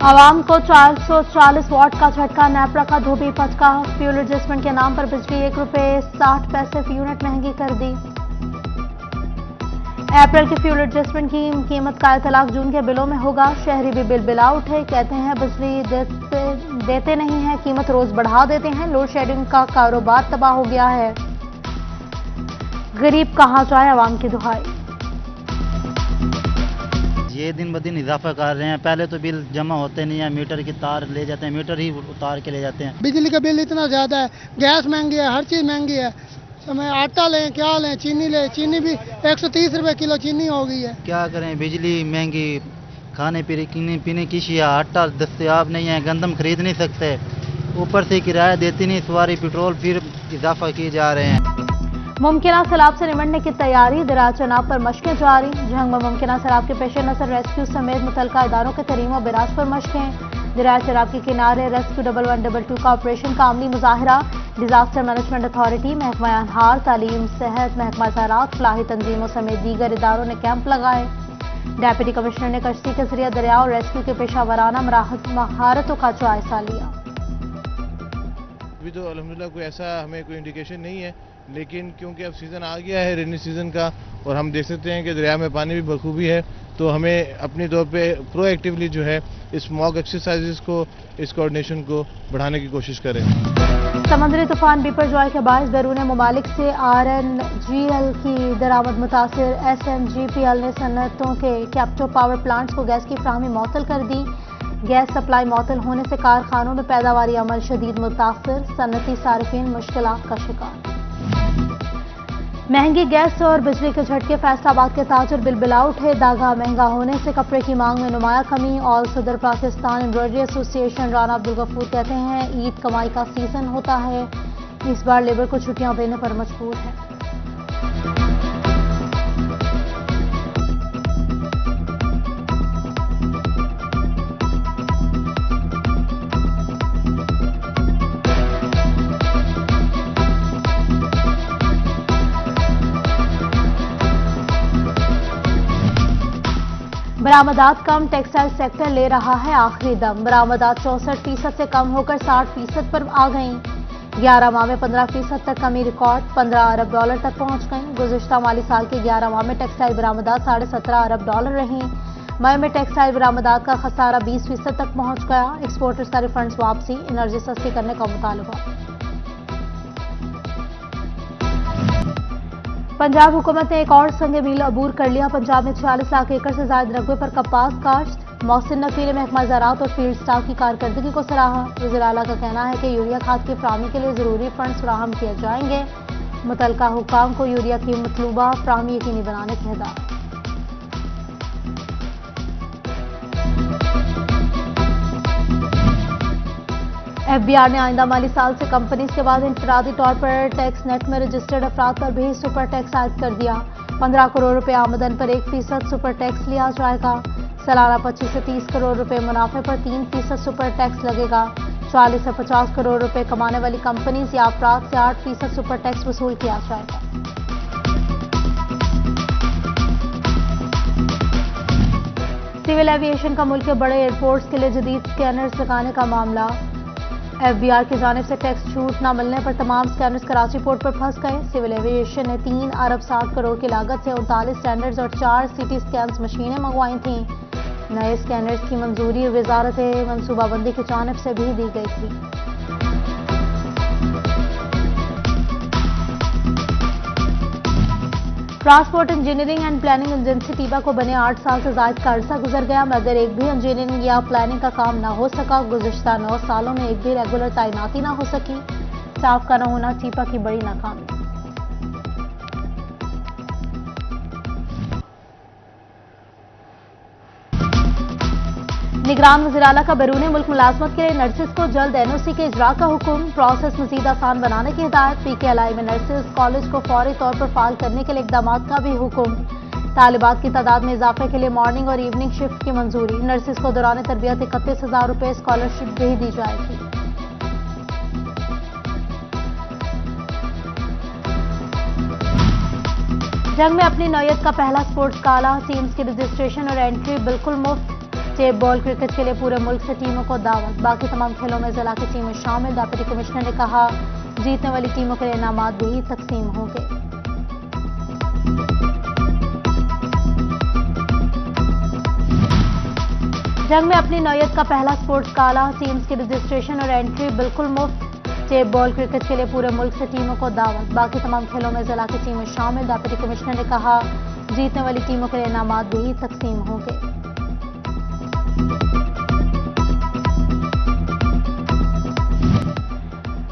आवाम को 440 वाट का झटका, नेपरा का धोबी पचका, फ्यूल एडजस्टमेंट के नाम पर बिजली ₹1.60 फी यूनिट महंगी कर दी। अप्रैल के फ्यूल एडजस्टमेंट की कीमत का इतलाक जून के बिलों में होगा। शहरी भी बिल बिला उठे, कहते हैं बिजली देते नहीं है, कीमत रोज बढ़ा देते हैं। लोड शेडिंग का कारोबार तबाह हो गया है, गरीब कहां जाए, आवाम की दुहाई। ये दिन ब दिन इजाफा कर रहे हैं। पहले तो बिल जमा होते नहीं है, मीटर की तार ले जाते हैं, मीटर ही उतार के ले जाते हैं। बिजली का बिल इतना ज़्यादा है, गैस महंगी है, हर चीज़ महंगी है। समय आटा लें, क्या लें, चीनी लें, चीनी भी 130 रुपए किलो चीनी हो गई है। क्या करें, बिजली महंगी, खाने पीने की अशिया, आटा दस्तयाब नहीं है, गंदम खरीद नहीं सकते, ऊपर से किराया देती नहीं सवारी, पेट्रोल फिर इजाफा किए जा रहे हैं। मुमकिना सैलाब से निमटने की तैयारी, दरिया चनाब पर मशकें जारी। जंग में मुमकिना सैलाब के पेश नजर रेस्क्यू समेत मुतल्लिका इदारों के तरीम और बिराज पर मशकें। दरिया चनाब के किनारे रेस्क्यू 1122 का ऑपरेशन का अमली मुजाहरा। डिजास्टर मैनेजमेंट अथॉरिटी, महकमा अनहार, तालीम, सेहत, महकमा ज़राअत, फलाही तंजीमों समेत दीगर इदारों ने कैंप लगाए। डेप्यूटी कमिश्नर ने कश्ती के जरिए दरिया और रेस्क्यू के पेशावराना महारतों का जायजा लिया। अभी तो अल्हम्दुलिल्लाह कोई ऐसा हमें कोई इंडिकेशन नहीं है, लेकिन क्योंकि अब सीज़न आ गया है रेनी सीज़न का, और हम देख सकते हैं कि दरिया में पानी भी बखूबी है, तो हमें अपनी तौर पे प्रोएक्टिवली जो है इस मॉक एक्सरसाइजेस को, इस कोऑर्डिनेशन को बढ़ाने की कोशिश करें। समुद्री तूफान बिपरजॉय के बायस बैरून ममालिक से RNGL की दरामद मुतासिर। SNGPL ने सनतों के कैप्टो पावर प्लांट्स को गैस की फ्राहमी मअतल कर दी। गैस सप्लाई मअतल होने से कारखानों में पैदावारी अमल शदीद मुतासिर, सनती सारिफीन मुश्किलात का शिकार। महंगी गैस और बिजली के झटके, फैसलाबाद के ताजर बिलबिला उठे। दागा महंगा होने से कपड़े की मांग में नुमाया कमी। ऑल सदर पाकिस्तान एम्ब्रॉयडरी एसोसिएशन राना अब्दुल गफूर कहते हैं ईद कमाई का सीजन होता है, इस बार लेबर को छुट्टियां देने पर मजबूर है। बरामदात कम, टेक्सटाइल सेक्टर ले रहा है आखिरी दम। बरामदात 64% से कम होकर 60% पर आ गईं। 11 माह में 15% तक कमी रिकॉर्ड, $15 अरब तक पहुंच गईं। गुज़िश्ता माली साल के 11 माह में टेक्सटाइल बरामदात $17.5 अरब रहीं। मई में टेक्सटाइल बरामदात का खसारा 20% तक पहुंच गया। एक्सपोर्टर्स का रिफंड्स वापसी, एनर्जी सस्ती करने का मुतालबा। पंजाब हुकूमत ने एक और संग मील अबूर कर लिया। पंजाब में 46 लाख एकड़ से ज्यादा रकबे पर कपास काश्त। मोहसिन नकवी ने महकमा ज़राअत और फील्ड स्टाफ की कारकर्दगी को सराहा। वज़ीर आला का कहना है कि यूरिया खाद की फराहमी के लिए जरूरी फंड्स फराहम किए जाएंगे। मुतल्लिका हुकाम को यूरिया की मतलूबा फराहमी यकीनी बनाने की हिदायत। FBI ने आइंदा माली साल से कंपनीज के बाद इंफरादी तौर पर टैक्स नेट में रजिस्टर्ड अफराद पर भी सुपर टैक्स आयद कर दिया। 15 करोड़ रुपए आमदन पर 1% सुपर टैक्स लिया जाएगा। सालाना 25 से 30 करोड़ रुपए मुनाफे पर 3% सुपर टैक्स लगेगा। 40 से 50 करोड़ रुपए कमाने वाली कंपनीज या अफराद से 8% सुपर टैक्स वसूल किया जाएगा। सिविल एविएशन का मुल्क के बड़े एयरपोर्ट्स के लिए जदीद स्कैनर्स लगाने का मामला। FBI की जानिब से टैक्स छूट न मिलने पर तमाम स्कैनर्स कराची पोर्ट पर फंस गए। सिविल एविएशन ने 3 अरब 60 करोड़ की लागत से 39 स्टैंडर्ड्स और 4 CT स्कैन्स मशीनें मंगवाई थीं। नए स्कैनर्स की मंजूरी वजारत मनसूबाबंदी की जानिब से भी दी गई थी। Transport engineering and planning agency टीबा को बने 8 साल से ज्यादा का अरसा गुजर गया, मगर एक भी इंजीनियरिंग या प्लानिंग का काम न हो सका। गुज़िश्ता 9 सालों में एक भी रेगुलर तैनाती न हो सकी। स्टाफ का न होना टीपा की बड़ी नाकामी। निगरान वज़ीर आला का बैरून मुल्क मुलाजमत के लिए नर्सिस को जल्द NOC के इजरा का हुक्म। प्रोसेस मजीद आसान बनाने की हिदायत। PKLI में नर्सिस कॉलेज को फौरी तौर पर फाल करने के लिए इकदाम का भी हुक्म। तालिबात की तादाद में इजाफे के लिए मॉर्निंग और इवनिंग शिफ्ट की मंजूरी। नर्सिस को दौरान तरबियत 31,000 रुपए स्कॉलरशिप भी दी जाएगी। जंग में अपनी नौयत का पहला स्पोर्ट्स गाला। टीम्स की रजिस्ट्रेशन और एंट्री बिल्कुल मुफ्त। टेप बॉल क्रिकेट के लिए पूरे मुल्क से टीमों को दावत, बाकी तमाम खेलों में जिला की टीमें शामिल। डिप्टी कमिश्नर ने कहा जीतने वाली टीमों के लिए इनामात भी तकसीम होंगे। जंग में अपनी नौयत का पहला स्पोर्ट्स गाला, टीम्स की रजिस्ट्रेशन और एंट्री बिल्कुल मुफ्त। टेप बॉल क्रिकेट के लिए पूरे मुल्क से टीमों को दावत, बाकी तमाम खेलों में जिला की टीमें शामिल। डिप्टी कमिश्नर ने कहा जीतने वाली टीमों के लिए इनामात भी तकसीम होंगे।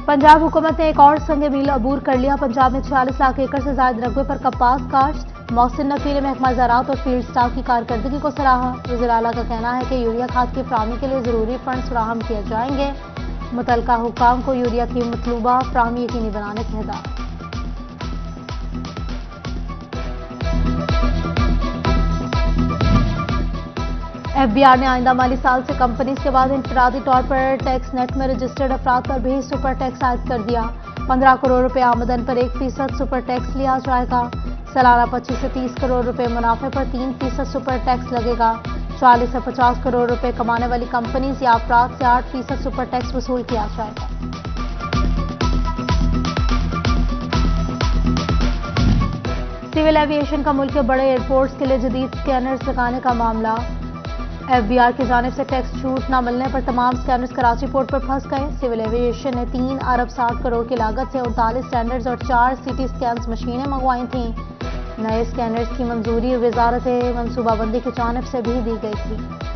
पंजाब हुकूमत ने एक और संग मील अबूर कर लिया। पंजाब में 46 लाख एकड़ से ज्यादा रकबे पर कपास काश्त। मोहसिन नकवी ने महकमा ज़राअत और फील्ड स्टाफ की कारकर्दगी को सराहा। वज़ीर आला का कहना है कि यूरिया खाद की फराहमी के लिए जरूरी फंड्स फराहम किए जाएंगे। मुतलका हुकाम को यूरिया की मतलूबा फराहमी यकीनी बनाने की हिदायत। FBI ने आइंदा माली साल से कंपनीज के बाद इंफरादी तौर पर टैक्स नेट में रजिस्टर्ड अफराद पर भी सुपर टैक्स आयद कर दिया। 15 करोड़ रुपए आमदन पर 1% सुपर टैक्स लिया जाएगा। सालाना 25 से 30 करोड़ रुपए मुनाफे पर 3% सुपर टैक्स लगेगा। 40 से 50 करोड़ रुपए कमाने वाली कंपनीज या अफराद से 8% सुपर टैक्स वसूल किया जाएगा। सिविल एविएशन का मुल्क के बड़े एयरपोर्ट्स के लिए जदीद स्कैनर्स लगाने का मामला। FBI की जानिब से टैक्स छूट न मिलने पर तमाम स्कैनर्स कराची पोर्ट पर फंस गए। सिविल एविएशन ने 3 अरब 60 करोड़ की लागत से 39 स्टैंडर्ड्स और 4 CT स्कैन्स मशीनें मंगवाई थीं। नए स्कैनर्स की मंजूरी वजारत मनसूबाबंदी की जानिब से भी दी गई थी।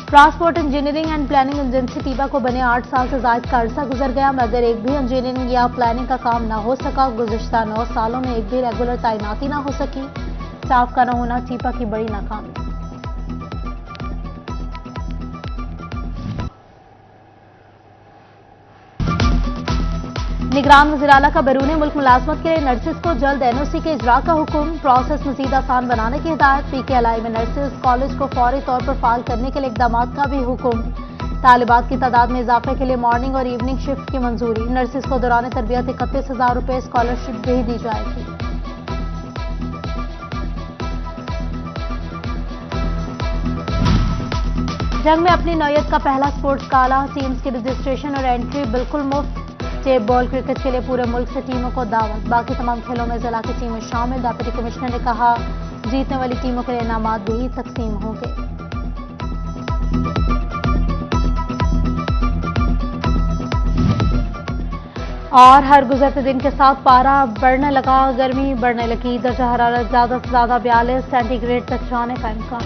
Transport engineering and planning agency टीबा को बने 8 साल से ज्यादा का अरसा गुजर गया, मगर एक भी इंजीनियरिंग या प्लानिंग का काम न हो सका। गुज़िश्ता 9 सालों में एक भी रेगुलर तैनाती न हो सकी। स्टाफ का न होना टीपा की बड़ी नाकामी। निगरान वज़ीर आला का बैरून मुल्क मुलाजमत के लिए नर्सिस को जल्द NOC के इजरा का हुक्म, प्रोसेस मजीद आसान बनाने की हिदायत। PKLI में नर्सिस कॉलेज को फौरी तौर पर फाल करने के लिए इकदाम का भी हुक्म। तालिबात की तादाद में इजाफे के लिए मॉर्निंग और इवनिंग शिफ्ट की मंजूरी। नर्सिस को दौरान तरबियत 31,000 रुपए स्कॉलरशिप भी दी जाएगी। जंग में अपनी नौयत का पहला स्पोर्ट्स गाला, टीम्स की रजिस्ट्रेशन और एंट्री बिल्कुल मुफ्त। टेप बॉल क्रिकेट के लिए पूरे मुल्क से टीमों को दावत, बाकी तमाम खेलों में जिला की टीमें शामिल। डिप्टी कमिश्नर ने कहा जीतने वाली टीमों के लिए इनामात भी तकसीम होंगे। और हर गुजरते दिन के साथ पारा बढ़ने लगा, गर्मी बढ़ने लगी। दर्जा हरारत ज्यादा से ज्यादा 42 सेंटीग्रेड तक जाने का इम्कान।